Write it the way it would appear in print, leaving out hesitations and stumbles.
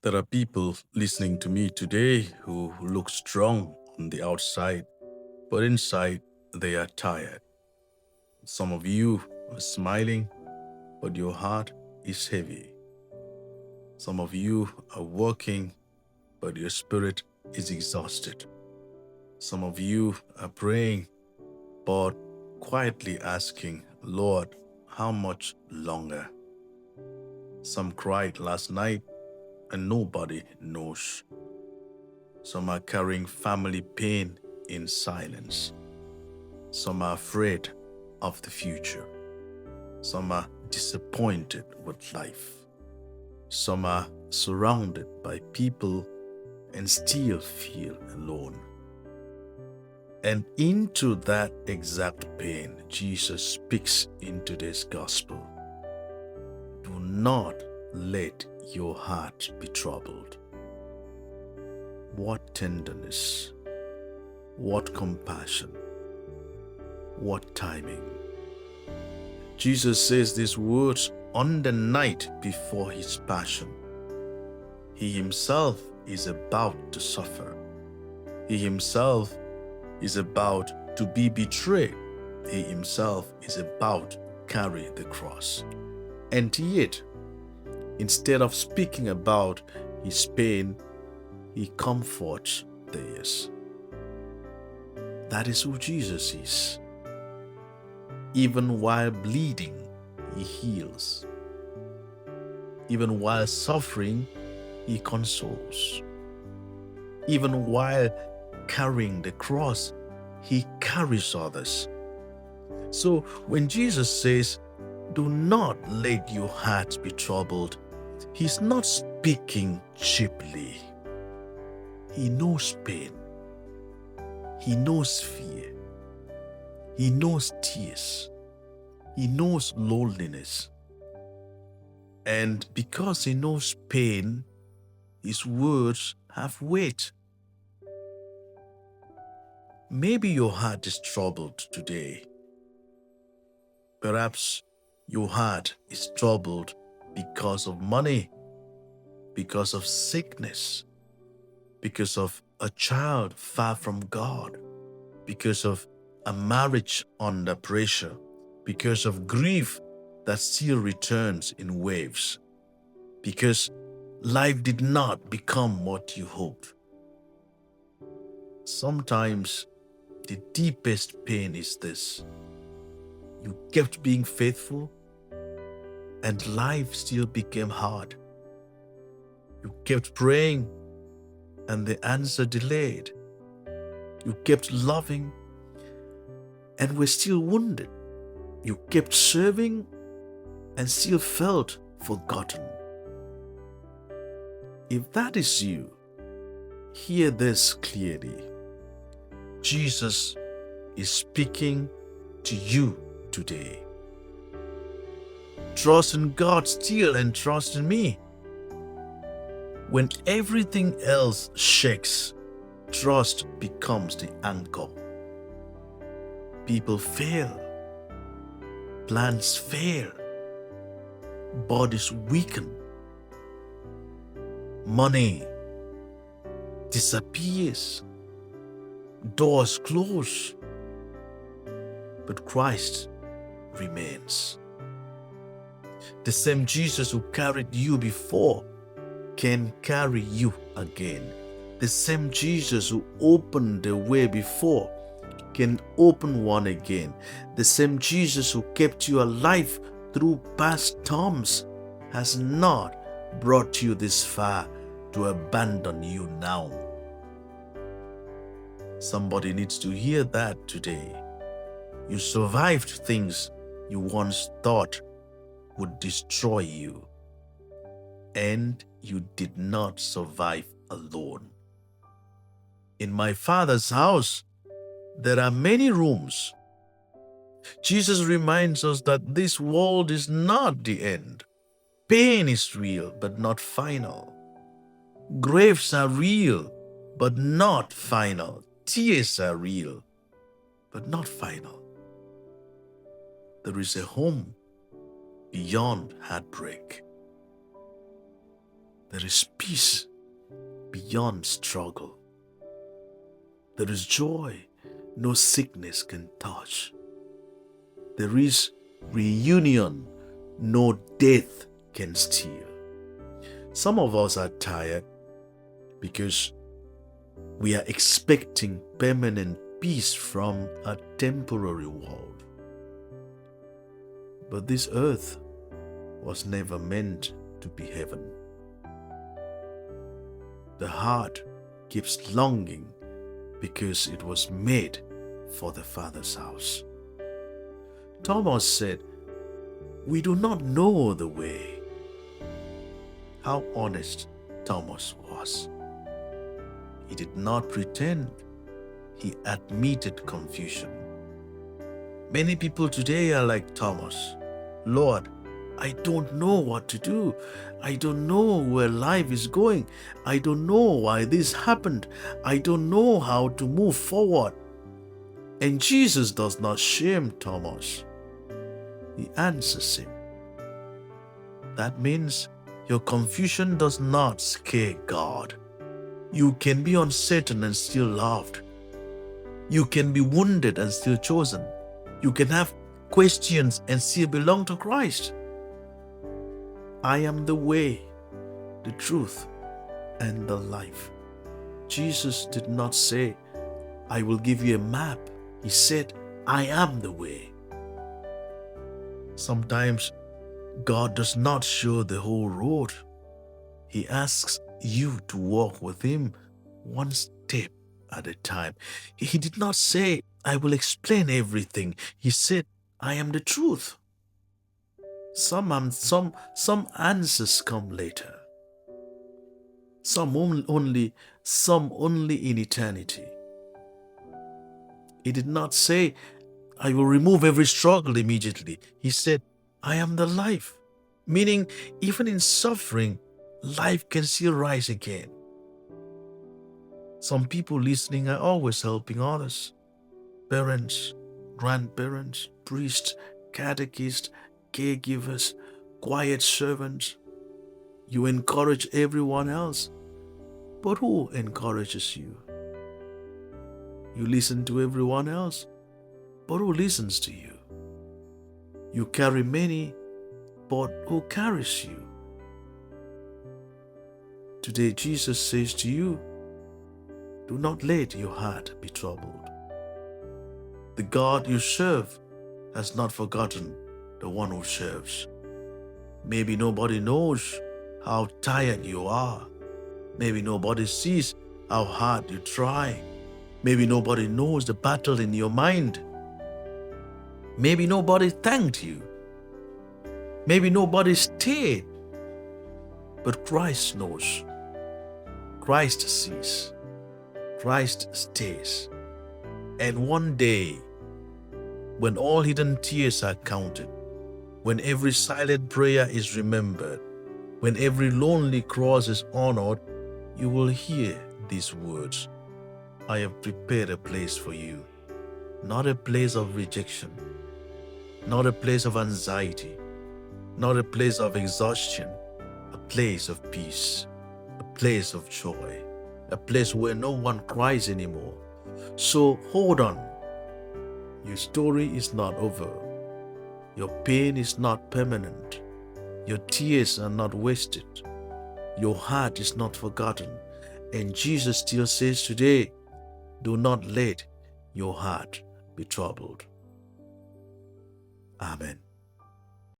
There are people listening to me today who look strong on the outside, but inside they are tired. Some of you are smiling, but your heart is heavy. Some of you are working, but your spirit is exhausted. Some of you are praying, but quietly asking, Lord, how much longer? Some cried last night, and nobody knows. Some are carrying family pain in silence. Some are afraid of the future. Some are disappointed with life. Some are surrounded by people and still feel alone. And into that exact pain, Jesus speaks in today's gospel. Do not let your heart be troubled. What tenderness, what compassion, what timing. Jesus says these words on the night before his passion. He himself is about to suffer. He himself is about to be betrayed. He himself is about to carry the cross. And yet, instead of speaking about his pain, he comforts theirs. That is who Jesus is. Even while bleeding, he heals. Even while suffering, he consoles. Even while carrying the cross, he carries others. So when Jesus says, do not let your hearts be troubled, he's not speaking cheaply. He knows pain. He knows fear. He knows tears. He knows loneliness. And because he knows pain, his words have weight. Maybe your heart is troubled today. Perhaps your heart is troubled because of money, because of sickness, because of a child far from God, because of a marriage under pressure, because of grief that still returns in waves, because life did not become what you hoped. Sometimes the deepest pain is this: you kept being faithful and life still became hard. You kept praying and the answer delayed. You kept loving and were still wounded. You kept serving and still felt forgotten. If that is you, hear this clearly. Jesus is speaking to you today. Trust in God still and trust in me. When everything else shakes, trust becomes the anchor. People fail. Plans fail. Bodies weaken. Money disappears. Doors close. But Christ remains. The same Jesus who carried you before can carry you again. The same Jesus who opened the way before can open one again. The same Jesus who kept you alive through past storms has not brought you this far to abandon you now. Somebody needs to hear that today. You survived things you once thought would destroy you, and you did not survive alone. In my Father's house, there are many rooms. Jesus reminds us that this world is not the end. Pain is real, but not final. Graves are real, but not final. Tears are real, but not final. There is a home beyond heartbreak. There is peace beyond struggle. There is joy no sickness can touch. There is reunion no death can steal. Some of us are tired because we are expecting permanent peace from a temporary world. But this earth was never meant to be heaven. The heart keeps longing because it was made for the Father's house. Thomas said, "We do not know the way." How honest Thomas was. He did not pretend. He admitted confusion. Many people today are like Thomas. "Lord, I don't know what to do. I don't know where life is going. I don't know why this happened. I don't know how to move forward." And Jesus does not shame Thomas. He answers him. That means your confusion does not scare God. You can be uncertain and still loved. You can be wounded and still chosen. You can have questions and still belong to Christ. I am the way, the truth, and the life. Jesus did not say, "I will give you a map." He said, "I am the way." Sometimes God does not show the whole road. He asks you to walk with Him one step at a time. He did not say, "I will explain everything." He said, "I am the truth." Some answers come later. Some only in eternity. He did not say, "I will remove every struggle immediately." He said, "I am the life," meaning even in suffering, life can still rise again. Some people listening are always helping others. Parents, grandparents, priests, catechists, caregivers, quiet servants. You encourage everyone else, but who encourages you? You listen to everyone else, but who listens to you? You carry many, but who carries you? Today Jesus says to you, do not let your heart be troubled. The God you serve has not forgotten the one who serves. Maybe nobody knows how tired you are. Maybe nobody sees how hard you try. Maybe nobody knows the battle in your mind. Maybe nobody thanked you. Maybe nobody stayed. But Christ knows. Christ sees. Christ stays. And one day, when all hidden tears are counted, when every silent prayer is remembered, when every lonely cross is honored, you will hear these words: "I have prepared a place for you." Not a place of rejection, not a place of anxiety, not a place of exhaustion, a place of peace, a place of joy, a place where no one cries anymore. So hold on. Your story is not over. Your pain is not permanent. Your tears are not wasted. Your heart is not forgotten. And Jesus still says today, do not let your heart be troubled. Amen.